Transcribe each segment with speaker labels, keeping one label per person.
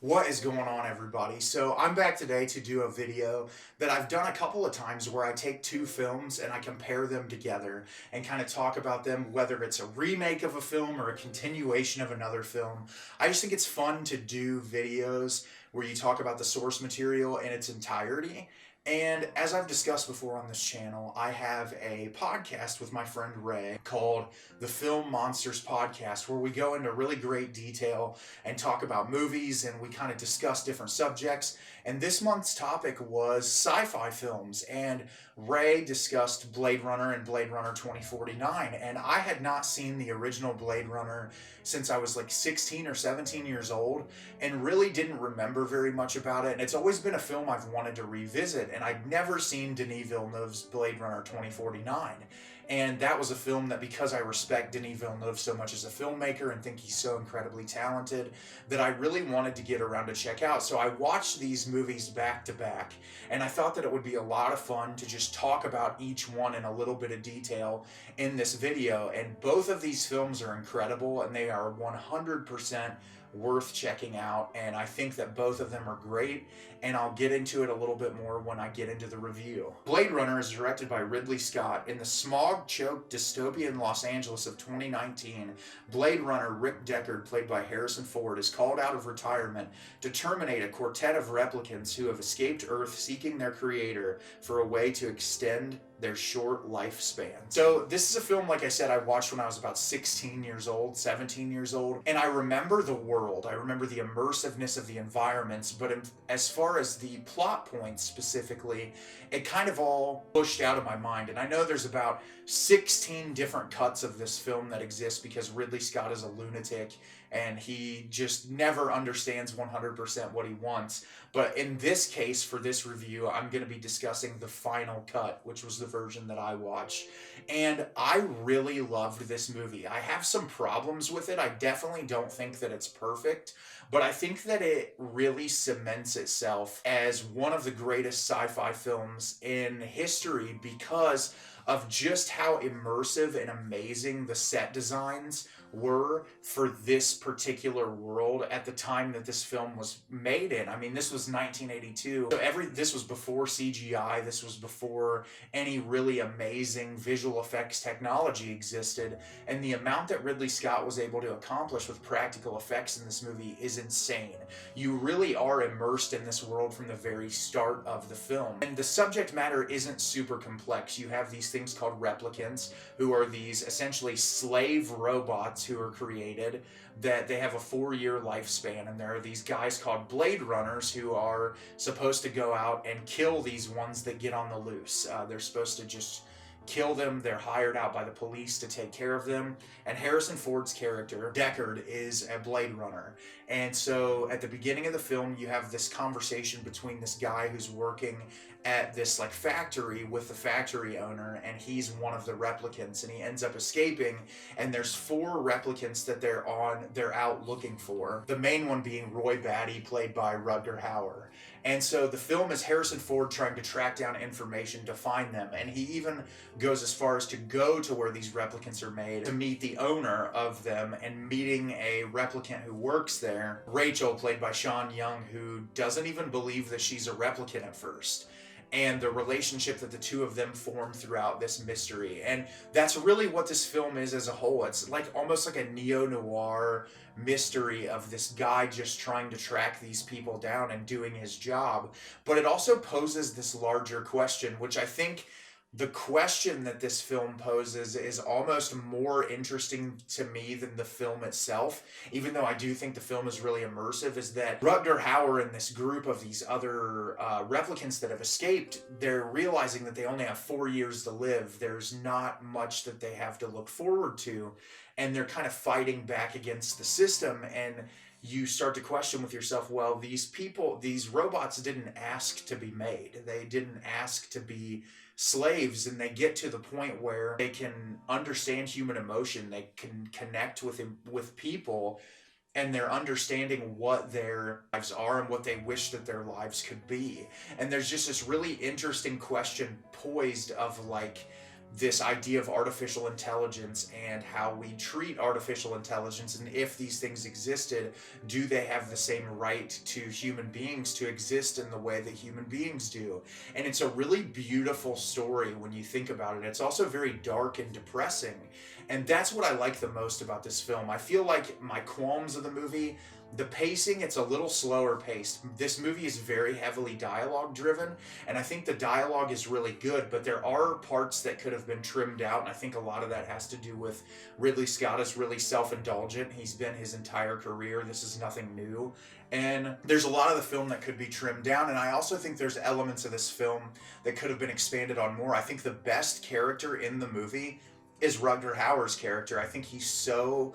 Speaker 1: What is going on, everybody? So I'm back today to do a video that I've done a couple of times where I take two films and I compare them together and kind of talk about them, whether it's a remake of a film or a continuation of another film. I just think it's fun to do videos where you talk about the source material in its entirety. And as I've discussed before on this channel, I have a podcast with my friend Ray called the Film Monsters Podcast, where we go into really great detail and talk about movies, and we kind of discuss different subjects. And this month's topic was sci-fi films, and Ray discussed Blade Runner and Blade Runner 2049, and I had not seen the original Blade Runner since I was like 16 or 17 years old, and really didn't remember very much about it. And it's always been a film I've wanted to revisit, and I'd never seen Denis Villeneuve's Blade Runner 2049. And that was a film that, because I respect Denis Villeneuve so much as a filmmaker and think he's so incredibly talented, that I really wanted to get around to check out. So I watched these movies back to back, and I thought that it would be a lot of fun to just talk about each one in a little bit of detail in this video. And both of these films are incredible, and they are 100% worth checking out, and I think that both of them are great, and I'll get into it a little bit more when I get into the review. Blade Runner is directed by Ridley Scott. In the smog-choked dystopian Los Angeles of 2019, Blade Runner Rick Deckard, played by Harrison Ford, is called out of retirement to terminate a quartet of replicants who have escaped Earth seeking their creator for a way to extend their short lifespan. So this is a film, like I said, I watched when I was about 16 years old, 17 years old, and I remember the world. I remember the immersiveness of the environments, but as far as the plot points specifically, it kind of all pushed out of my mind. And I know there's about 16 different cuts of this film that exist because Ridley Scott is a lunatic and he just never understands 100% what he wants. But in this case, for this review, I'm going to be discussing the final cut, which was the version that I watched. And I really loved this movie. I have some problems with it. I definitely don't think that it's perfect, but I think that it really cements itself as one of the greatest sci-fi films in history because of just how immersive and amazing the set designs were for this particular world at the time that this film was made in. I mean, this was 1982. So this was before CGI. This was before any really amazing visual effects technology existed. And the amount that Ridley Scott was able to accomplish with practical effects in this movie is insane. You really are immersed in this world from the very start of the film. And the subject matter isn't super complex. You have these things called replicants, who are these essentially slave robots who are created, that they have a 4-year lifespan, and there are these guys called Blade Runners who are supposed to go out and kill these ones that get on the loose. They're supposed to just kill them. They're hired out by the police to take care of them. And Harrison Ford's character, Deckard, is a Blade Runner. And so at the beginning of the film, you have this conversation between this guy who's working at this like factory with the factory owner, and he's one of the replicants, and he ends up escaping, and there's 4 replicants that they're out looking for. The main one being Roy Batty, played by Rutger Hauer. And so the film is Harrison Ford trying to track down information to find them, and he even goes as far as to go to where these replicants are made to meet the owner of them, and meeting a replicant who works there, Rachel, played by Sean Young, who doesn't even believe that she's a replicant at first, and the relationship that the two of them form throughout this mystery. And that's really what this film is as a whole. It's like almost like a neo-noir mystery of this guy just trying to track these people down and doing his job. But it also poses this larger question, which I think the question that this film poses is almost more interesting to me than the film itself, even though I do think the film is really immersive, is that Rutger Hauer and this group of these other replicants that have escaped, they're realizing that they only have 4 years to live. There's not much that they have to look forward to, and they're kind of fighting back against the system. And you start to question with yourself, well, these robots didn't ask to be made. They didn't ask to be slaves, and they get to the point where they can understand human emotion. They can connect with people, and they're understanding what their lives are and what they wish that their lives could be. And there's just this really interesting question poised of like this idea of artificial intelligence and how we treat artificial intelligence, and if these things existed, do they have the same right to human beings to exist in the way that human beings do? And it's a really beautiful story when you think about it. It's also very dark and depressing, and that's what I like the most about this film. I feel like my qualms of the movie, the pacing, it's a little slower paced. This movie is very heavily dialogue driven, and I think the dialogue is really good, but there are parts that could have been trimmed out, and I think a lot of that has to do with Ridley Scott is really self-indulgent. He's been his entire career. This is nothing new. And there's a lot of the film that could be trimmed down, and I also think there's elements of this film that could have been expanded on more. I think the best character in the movie is Rutger Hauer's character. I think he's so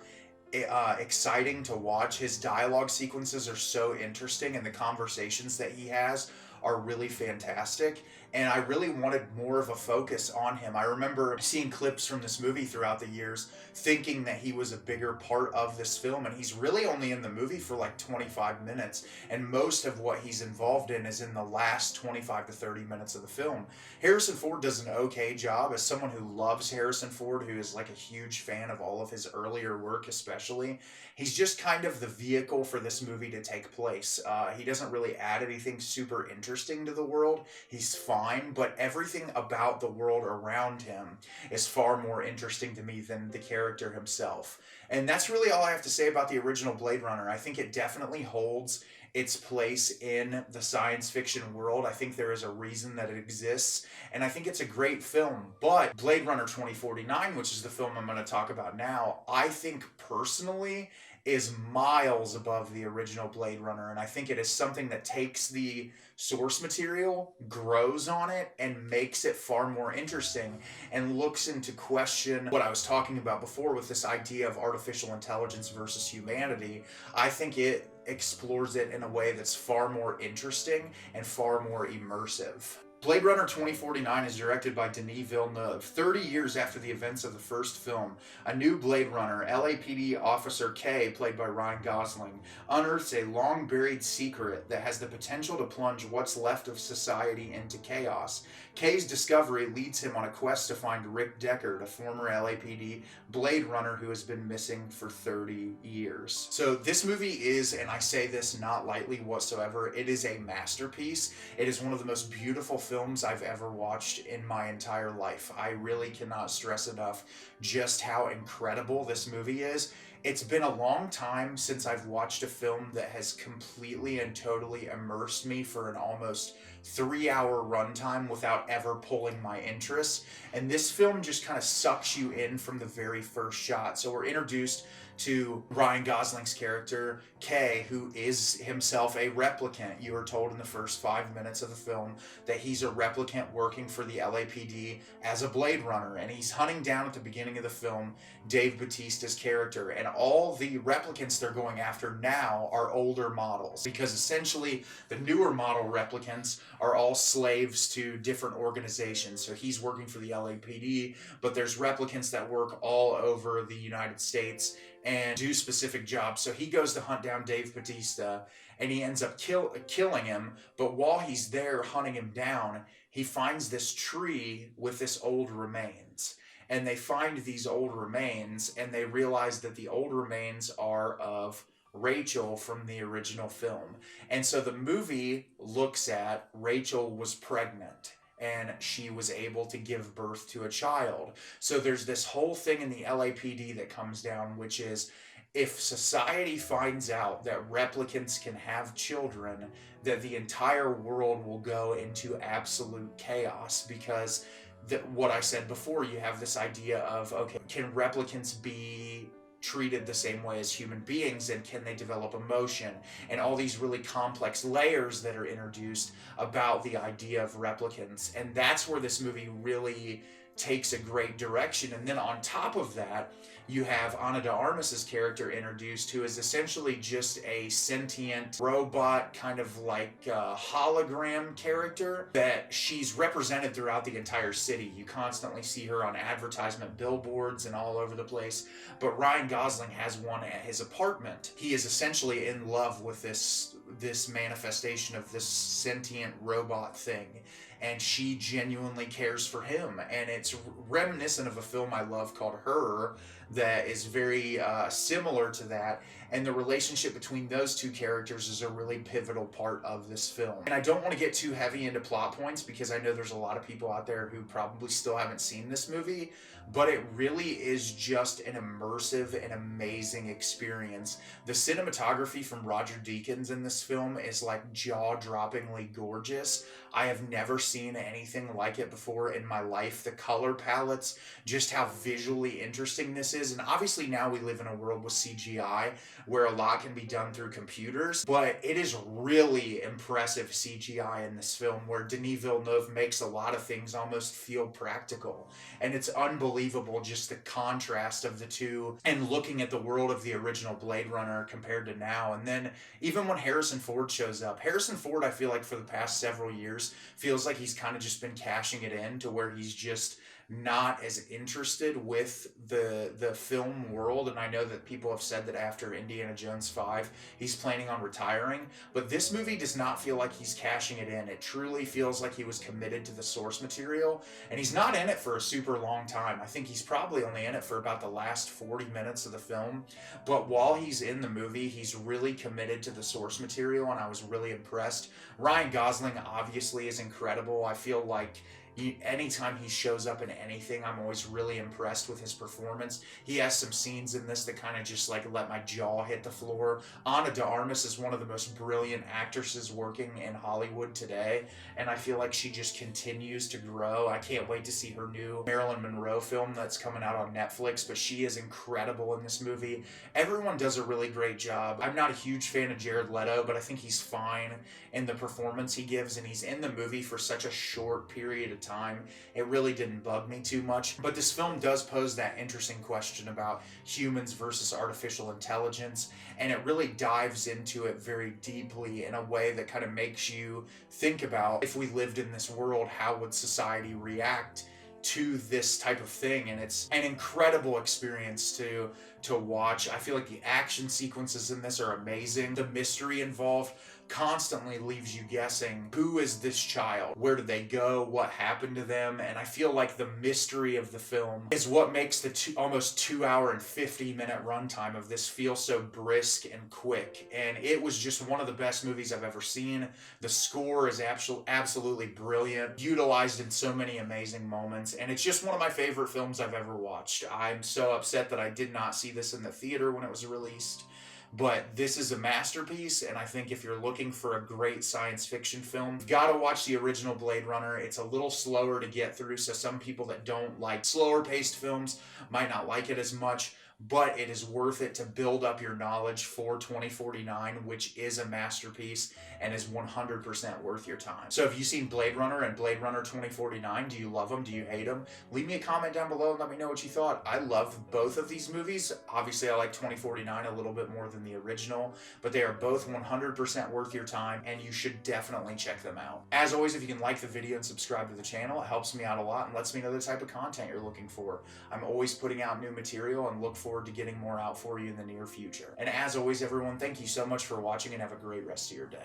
Speaker 1: exciting to watch. His dialogue sequences are so interesting, and the conversations that he has are really fantastic, and I really wanted more of a focus on him. I remember seeing clips from this movie throughout the years thinking that he was a bigger part of this film, and he's really only in the movie for like 25 minutes, and most of what he's involved in is in the last 25 to 30 minutes of the film. Harrison Ford does an okay job. As someone who loves Harrison Ford, who is like a huge fan of all of his earlier work especially, he's just kind of the vehicle for this movie to take place. He doesn't really add anything super interesting to the world. He's fine, but everything about the world around him is far more interesting to me than the character himself. And that's really all I have to say about the original Blade Runner. I think it definitely holds its place in the science fiction world. I think there is a reason that it exists, and I think it's a great film. But Blade Runner 2049, which is the film I'm going to talk about now, I think personally is miles above the original Blade Runner, and I think it is something that takes the source material, grows on it, and makes it far more interesting, and looks into question what I was talking about before with this idea of artificial intelligence versus humanity. I think it explores it in a way that's far more interesting and far more immersive. Blade Runner 2049 is directed by Denis Villeneuve. 30 years after the events of the first film, a new Blade Runner, LAPD Officer K, played by Ryan Gosling, unearths a long-buried secret that has the potential to plunge what's left of society into chaos. K's discovery leads him on a quest to find Rick Deckard, a former LAPD Blade Runner who has been missing for 30 years. So this movie is, and I say this not lightly whatsoever, it is a masterpiece. It is one of the most beautiful films I've ever watched in my entire life. I really cannot stress enough just how incredible this movie is. It's been a long time since I've watched a film that has completely and totally immersed me for an almost 3-hour runtime without ever pulling my interest. And this film just kind of sucks you in from the very first shot. So we're introduced to Ryan Gosling's character, Kay, who is himself a replicant. You are told in the first 5 minutes of the film that he's a replicant working for the LAPD as a Blade Runner, and he's hunting down at the beginning of the film Dave Bautista's character, and all the replicants they're going after now are older models, because essentially the newer model replicants are all slaves to different organizations. So he's working for the LAPD, but there's replicants that work all over the United States and do specific jobs. So he goes to hunt down Dave Bautista, and he ends up killing him. But while he's there hunting him down, he finds this tree with this old remains. And they find these old remains, and they realize that the old remains are of Rachel from the original film. And so the movie looks at Rachel was pregnant, and she was able to give birth to a child. So there's this whole thing in the LAPD that comes down, which is if society finds out that replicants can have children, that the entire world will go into absolute chaos, because what I said before, you have this idea of, okay, can replicants be treated the same way as human beings, and can they develop emotion, and all these really complex layers that are introduced about the idea of replicants. And that's where this movie really takes a great direction. And then on top of that, you have Ana de Armas' character introduced, who is essentially just a sentient robot, kind of like a hologram character, that she's represented throughout the entire city. You constantly see her on advertisement billboards and all over the place. But Ryan Gosling has one at his apartment. He is essentially in love with this manifestation of this sentient robot thing. and she genuinely cares for him. And it's reminiscent of a film I love called Her that is very similar to that. And the relationship between those two characters is a really pivotal part of this film. And I don't want to get too heavy into plot points because I know there's a lot of people out there who probably still haven't seen this movie, but it really is just an immersive and amazing experience. The cinematography from Roger Deakins in this film is like jaw-droppingly gorgeous. I have never seen anything like it before in my life. The color palettes, just how visually interesting this is. And obviously now we live in a world with CGI where a lot can be done through computers, but it is really impressive CGI in this film where Denis Villeneuve makes a lot of things almost feel practical. And it's unbelievable just the contrast of the two and looking at the world of the original Blade Runner compared to now. And then even when Harrison Ford shows up, Harrison Ford, I feel like for the past several years, feels like he's kind of just been cashing it in to where he's just not as interested with the film world. And I know that people have said that after Indiana Jones 5 he's planning on retiring, but this movie does not feel like he's cashing it in. It truly feels like he was committed to the source material, and he's not in it for a super long time. I think he's probably only in it for about the last 40 minutes of the film, but while he's in the movie he's really committed to the source material, and I was really impressed. Ryan Gosling obviously is incredible. I feel like anytime he shows up in anything, I'm always really impressed with his performance. He has some scenes in this that kind of just like let my jaw hit the floor. Ana de Armas is one of the most brilliant actresses working in Hollywood today, and I feel like she just continues to grow. I can't wait to see her new Marilyn Monroe film that's coming out on Netflix, but she is incredible in this movie. Everyone does a really great job. I'm not a huge fan of Jared Leto, but I think he's fine in the performance he gives, and he's in the movie for such a short period of time. It really didn't bug me too much. But this film does pose that interesting question about humans versus artificial intelligence, and it really dives into it very deeply in a way that kind of makes you think about, if we lived in this world, how would society react to this type of thing? And it's an incredible experience to watch. I feel like the action sequences in this are amazing. The mystery involved constantly leaves you guessing, who is this child? Where did they go? What happened to them? And I feel like the mystery of the film is what makes the almost 2 hour and 50-minute runtime of this feel so brisk and quick. And it was just one of the best movies I've ever seen. The score is absolutely brilliant, utilized in so many amazing moments, and it's just one of my favorite films I've ever watched. I'm so upset that I did not see this in the theater when it was released. But this is a masterpiece, and I think if you're looking for a great science fiction film, you've got to watch the original Blade Runner. It's a little slower to get through, so some people that don't like slower paced films might not like it as much, but it is worth it to build up your knowledge for 2049, which is a masterpiece and is 100% worth your time. So have you seen Blade Runner and Blade Runner 2049? Do you love them? Do you hate them? Leave me a comment down below and let me know what you thought. I love both of these movies. Obviously, I like 2049 a little bit more than the original, but they are both 100% worth your time, and you should definitely check them out. As always, if you can like the video and subscribe to the channel, it helps me out a lot and lets me know the type of content you're looking for. I'm always putting out new material and look forward to getting more out for you in the near future. And as always, everyone, thank you so much for watching, and have a great rest of your day.